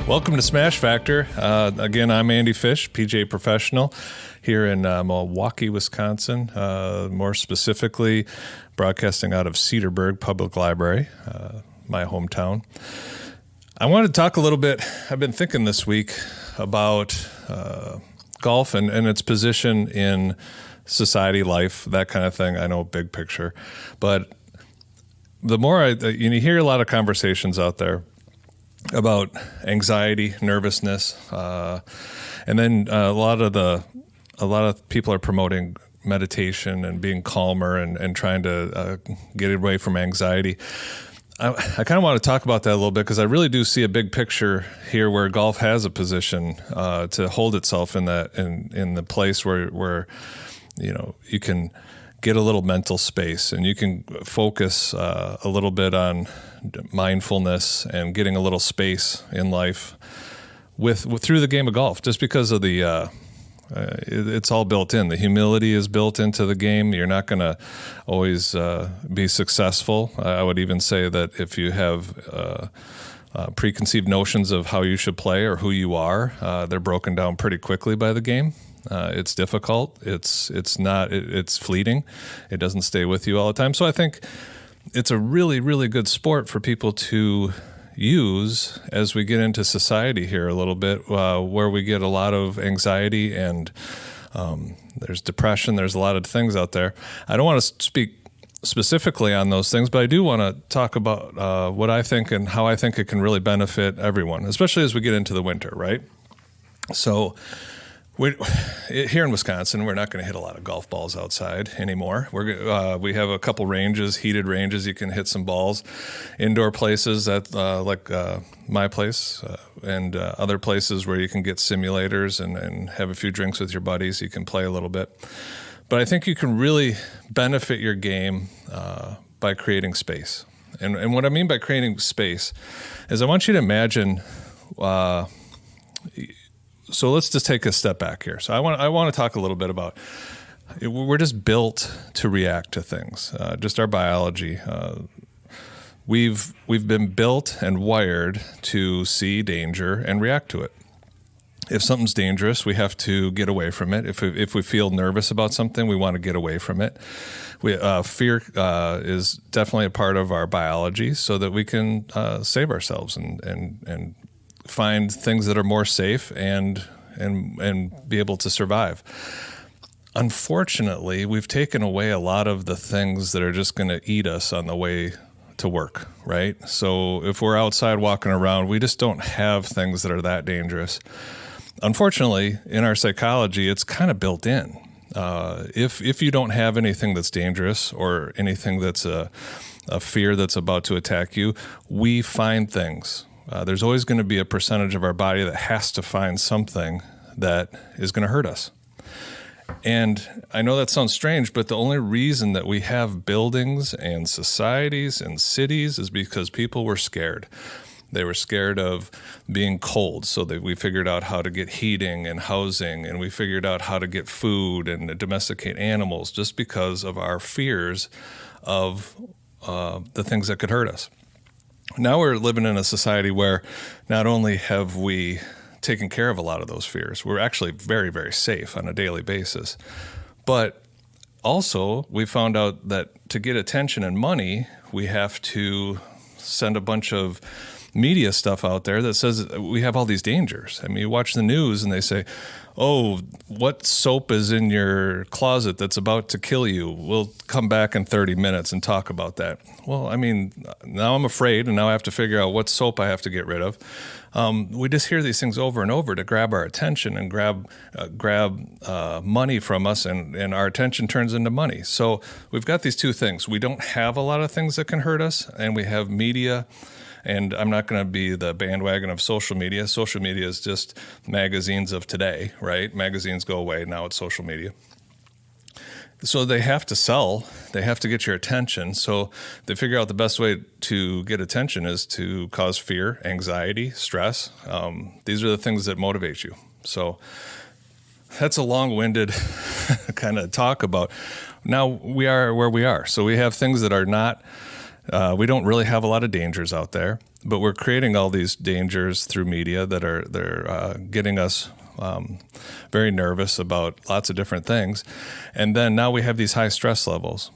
Welcome to Smash Factor. Again, I'm Andy Fish, PGA professional here in Milwaukee, Wisconsin, more specifically broadcasting out of Cedarburg Public Library, my hometown. I wanted to talk a little bit, I've been thinking this week about golf and its position in society, life, that kind of thing. I know big picture, but the more you hear a lot of conversations out there about anxiety, nervousness, and then a lot of people are promoting meditation and being calmer and trying to get away from anxiety. I kind of want to talk about that a little bit because I really do see a big picture here where golf has a position to hold itself in that in the place where you can get a little mental space and you can focus a little bit on mindfulness and getting a little space in life with through the game of golf, just because of the it's all built in. The humility is built into the game. You're not going to always be successful. I would even say that if you have preconceived notions of how you should play or who you are, they're broken down pretty quickly by the game. It's difficult. It's fleeting. It doesn't stay with you all the time. So I think it's a really, really good sport for people to use as we get into society here a little bit, where we get a lot of anxiety and there's depression. There's a lot of things out there. I don't want to speak specifically on those things, but I do want to talk about what I think and how I think it can really benefit everyone, especially as we get into the winter, right? So here in Wisconsin, we're not going to hit a lot of golf balls outside anymore. We have a couple ranges, heated ranges. You can hit some balls, indoor places like my place and other places where you can get simulators and have a few drinks with your buddies. You can play a little bit. But I think you can really benefit your game by creating space. And what I mean by creating space is I want you to imagine so let's just take a step back here. So I want to talk a little bit about we're just built to react to things, just our biology. We've been built and wired to see danger and react to it. If something's dangerous, we have to get away from it. If we feel nervous about something, we want to get away from it. Fear is definitely a part of our biology, so that we can save ourselves and find things that are more safe and be able to survive. Unfortunately, we've taken away a lot of the things that are just going to eat us on the way to work, right? So if we're outside walking around, we just don't have things that are that dangerous. Unfortunately, in our psychology, it's kind of built in. If you don't have anything that's dangerous or anything that's a fear that's about to attack you, we find things. There's always going to be a percentage of our body that has to find something that is going to hurt us. And I know that sounds strange, but the only reason that we have buildings and societies and cities is because people were scared. They were scared of being cold, so that we figured out how to get heating and housing, and we figured out how to get food and domesticate animals just because of our fears of the things that could hurt us. Now we're living in a society where not only have we taken care of a lot of those fears, we're actually very, very safe on a daily basis. But also, we found out that to get attention and money, we have to send a bunch of media stuff out there that says we have all these dangers. I mean, you watch the news and they say, oh, what soap is in your closet that's about to kill you? We'll come back in 30 minutes and talk about that. Well, I mean, now I'm afraid, and now I have to figure out what soap I have to get rid of. We just hear these things over and over to grab our attention and grab money from us, and our attention turns into money. So we've got these two things. We don't have a lot of things that can hurt us, and we have media. And I'm not going to be the bandwagon of social media. Social media is just magazines of today, right? Magazines go away. Now it's social media. So they have to sell. They have to get your attention. So they figure out the best way to get attention is to cause fear, anxiety, stress. These are the things that motivate you. So that's a long-winded kind of talk about. Now we are where we are. So we have things that are not... we don't really have a lot of dangers out there. but we're creating all these dangers through media that they're getting us very nervous about lots of different things. And then now we have these high stress levels.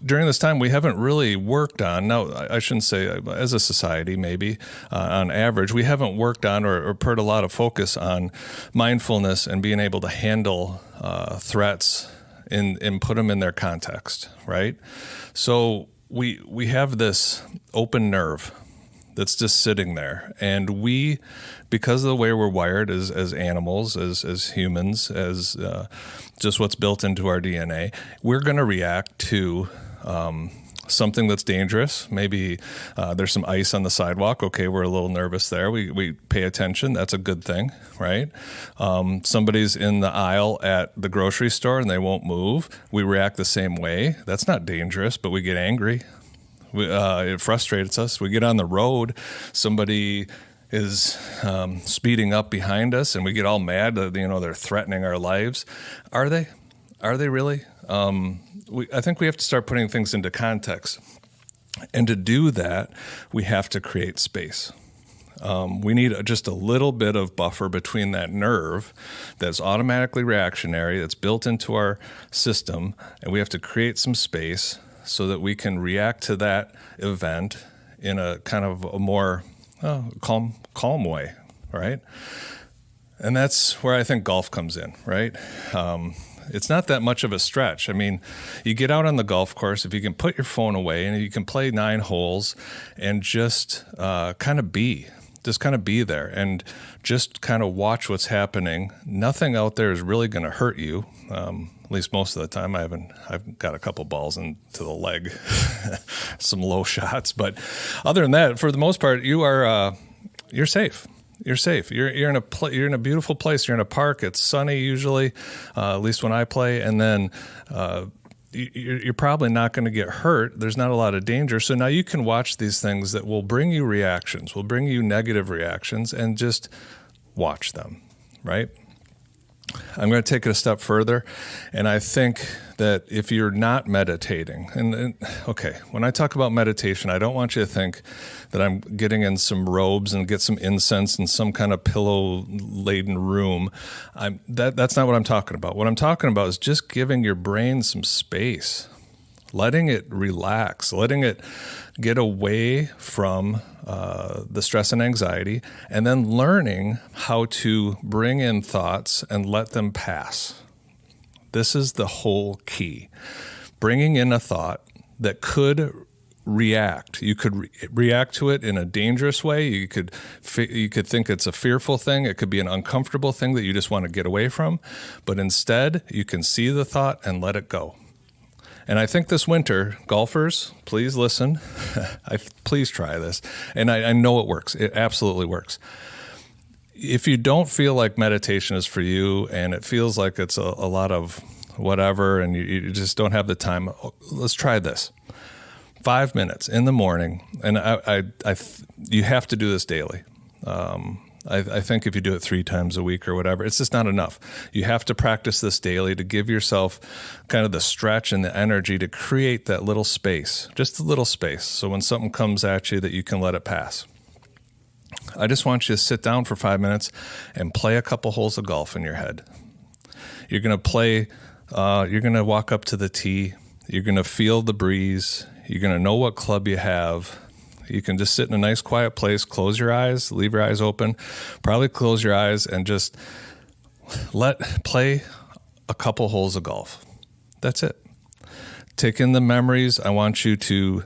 During this time, we haven't really worked on, now I shouldn't say as a society maybe, on average, we haven't worked on or put a lot of focus on mindfulness and being able to handle threats and put them in their context, right? So we have this open nerve that's just sitting there. And we, because of the way we're wired as animals, as humans, as just what's built into our DNA, we're going to react to something that's dangerous. Maybe there's some ice on the sidewalk. Okay, we're a little nervous there. We pay attention. That's a good thing, right? Somebody's in the aisle at the grocery store and they won't move. We react the same way. That's not dangerous, but we get angry. It frustrates us. We get on the road, somebody is speeding up behind us, and we get all mad that they're threatening our lives. Are they? Are they really? I think we have to start putting things into context, and to do that, we have to create space. We need just a little bit of buffer between that nerve that's automatically reactionary, that's built into our system, and we have to create some space so that we can react to that event in a kind of a more calm way, right? And that's where I think golf comes in, right? It's not that much of a stretch. I mean, you get out on the golf course, if you can put your phone away and you can play 9 holes and just kind of be there and just kind of watch what's happening. Nothing out there is really going to hurt you. At least most of the time. I've got a couple balls into the leg, some low shots, but other than that, for the most part, you're safe. You're safe. You're in a beautiful place. You're in a park. It's sunny usually, at least when I play, and then you're probably not going to get hurt. There's not a lot of danger. So now you can watch these things that will bring you reactions, will bring you negative reactions, and just watch them, right? I'm going to take it a step further, and I think that if you're not meditating, and okay, when I talk about meditation, I don't want you to think that I'm getting in some robes and get some incense in some kind of pillow-laden room. That's not what I'm talking about. What I'm talking about is just giving your brain some space, letting it relax, letting it get away from the stress and anxiety, and then learning how to bring in thoughts and let them pass. This is the whole key. Bringing in a thought that could react. You could react to it in a dangerous way. You could think it's a fearful thing. It could be an uncomfortable thing that you just want to get away from. But instead, you can see the thought and let it go. And I think this winter, golfers, please listen. Please try this. And I know it works. It absolutely works. If you don't feel like meditation is for you and it feels like it's a lot of whatever and you just don't have the time, let's try this. 5 minutes in the morning. And you have to do this daily. I think if you do it 3 times a week or whatever, it's just not enough. You have to practice this daily to give yourself kind of the stretch and the energy to create that little space, just a little space. So when something comes at you that you can let it pass. I just want you to sit down for 5 minutes and play a couple holes of golf in your head. You're going to walk up to the tee. You're going to feel the breeze. You're going to know what club you have. You can just sit in a nice quiet place, close your eyes, leave your eyes open, probably close your eyes and just play a couple holes of golf. That's it. Take in the memories. I want you to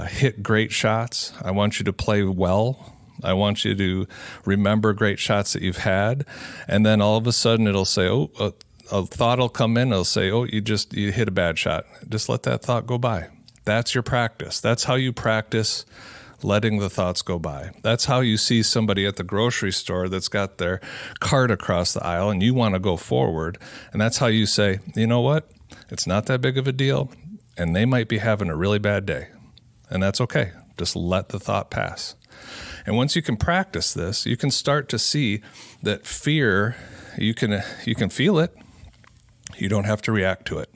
hit great shots. I want you to play well. I want you to remember great shots that you've had. And then all of a sudden it'll say, a thought will come in. It'll say, you hit a bad shot. Just let that thought go by. That's your practice. That's how you practice letting the thoughts go by. That's how you see somebody at the grocery store that's got their cart across the aisle and you want to go forward. And that's how you say, you know what? It's not that big of a deal. And they might be having a really bad day. And that's okay. Just let the thought pass. And once you can practice this, you can start to see that fear, you can feel it. You don't have to react to it.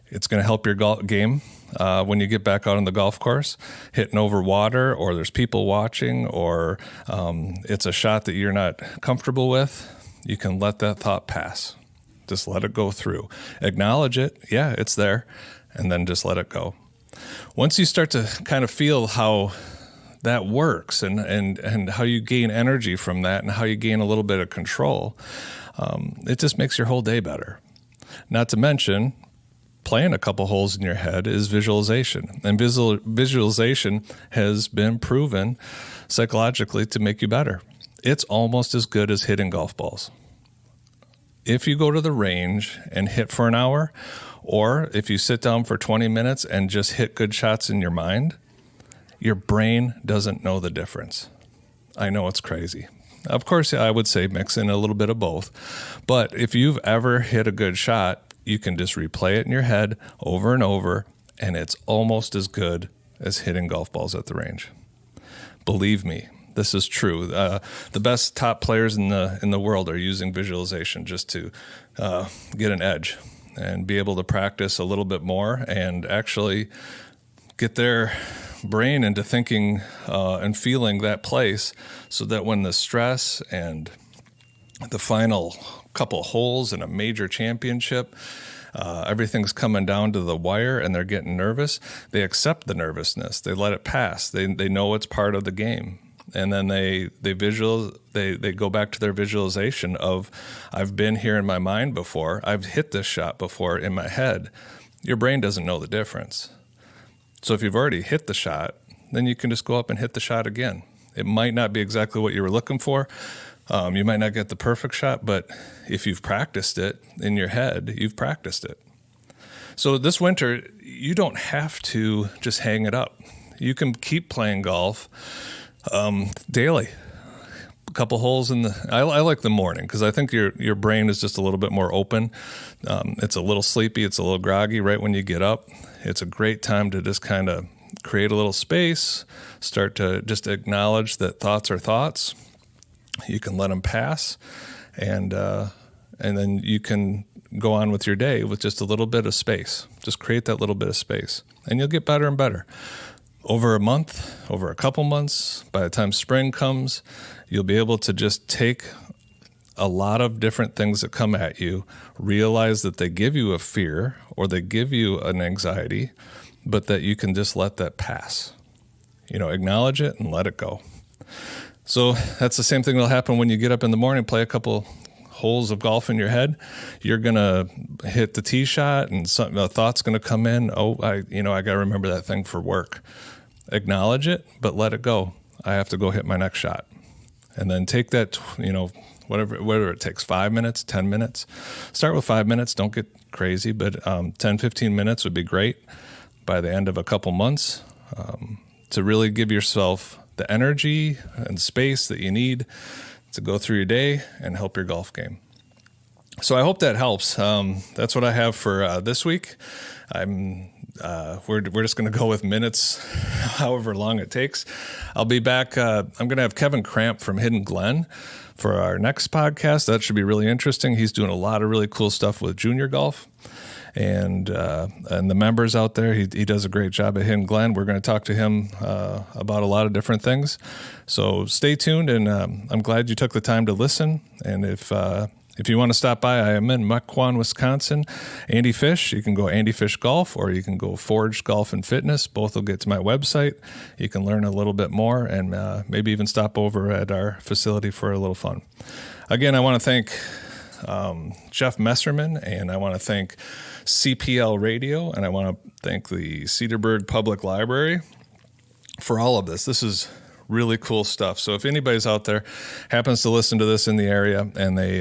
It's going to help your game. when you get back out on the golf course, hitting over water, or there's people watching, or it's a shot that you're not comfortable with, you can let that thought pass. Just let it go through. Acknowledge it. Yeah, it's there. And then just let it go. Once you start to kind of feel how that works and how you gain energy from that and how you gain a little bit of control, it just makes your whole day better. Not to mention, playing a couple holes in your head is visualization. And visualization has been proven psychologically to make you better. It's almost as good as hitting golf balls. If you go to the range and hit for an hour, or if you sit down for 20 minutes and just hit good shots in your mind, your brain doesn't know the difference. I know it's crazy. Of course, I would say mix in a little bit of both. But if you've ever hit a good shot, you can just replay it in your head over and over, and it's almost as good as hitting golf balls at the range. Believe me, this is true. The best top players in the world are using visualization just to get an edge and be able to practice a little bit more and actually get their brain into thinking and feeling that place, so that when the stress and the final couple holes in a major championship, everything's coming down to the wire and they're getting nervous, they accept the nervousness. They let it pass. They know it's part of the game. And then they go back to their visualization of, I've been here in my mind before. I've hit this shot before in my head. Your brain doesn't know the difference. So if you've already hit the shot, then you can just go up and hit the shot again. It might not be exactly what you were looking for. You might not get the perfect shot, but if you've practiced it in your head, you've practiced it. So this winter, you don't have to just hang it up. You can keep playing golf daily. A couple holes in the. I like the morning because I think your brain is just a little bit more open. It's a little sleepy. It's a little groggy right when you get up. It's a great time to just kind of create a little space. Start to just acknowledge that thoughts are thoughts. You can let them pass, and then you can go on with your day with just a little bit of space. Just create that little bit of space, and you'll get better and better. Over a month, over a couple months, by the time spring comes, you'll be able to just take a lot of different things that come at you, realize that they give you a fear or they give you an anxiety, but that you can just let that pass. Acknowledge it and let it go. So that's the same thing that'll happen when you get up in the morning, play a couple holes of golf in your head. You're going to hit the tee shot and a thought's going to come in. Oh, I got to remember that thing for work. Acknowledge it, but let it go. I have to go hit my next shot. And then take that, whatever it takes, 5 minutes, 10 minutes. Start with 5 minutes. Don't get crazy, but 10, 15 minutes would be great by the end of a couple months to really give yourself the energy and space that you need to go through your day and help your golf game. So I hope that helps. That's what I have for this week. We're just going to go with minutes, however long it takes. I'll be back. I'm going to have Kevin Cramp from Hidden Glen for our next podcast. That should be really interesting. He's doing a lot of really cool stuff with junior golf. And the members out there, he does a great job at Hidden Glen. We're going to talk to him about a lot of different things. So stay tuned, and I'm glad you took the time to listen. And if you want to stop by, I am in Mequon, Wisconsin. Andy Fish, you can go Andy Fish Golf, or you can go Forge Golf and Fitness. Both will get to my website. You can learn a little bit more and maybe even stop over at our facility for a little fun. Again, I want to thank Jeff Messerman, and I want to thank CPL Radio, and I want to thank the Cedarburg Public Library for all of this. This is really cool stuff. So if anybody's out there happens to listen to this in the area and they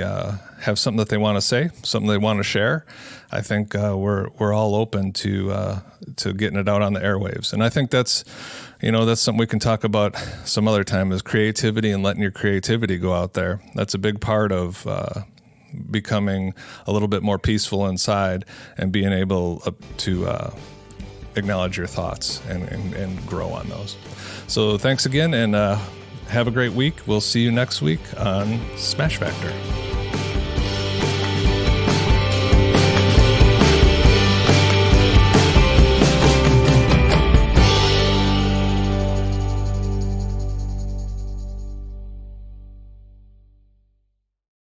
have something that they want to say, something they want to share, I think we're all open to getting it out on the airwaves. And I think that's something we can talk about some other time, is creativity and letting your creativity go out there. That's a big part of becoming a little bit more peaceful inside and being able to acknowledge your thoughts and grow on those. So thanks again, and have a great week. We'll see you next week on Smash Factor.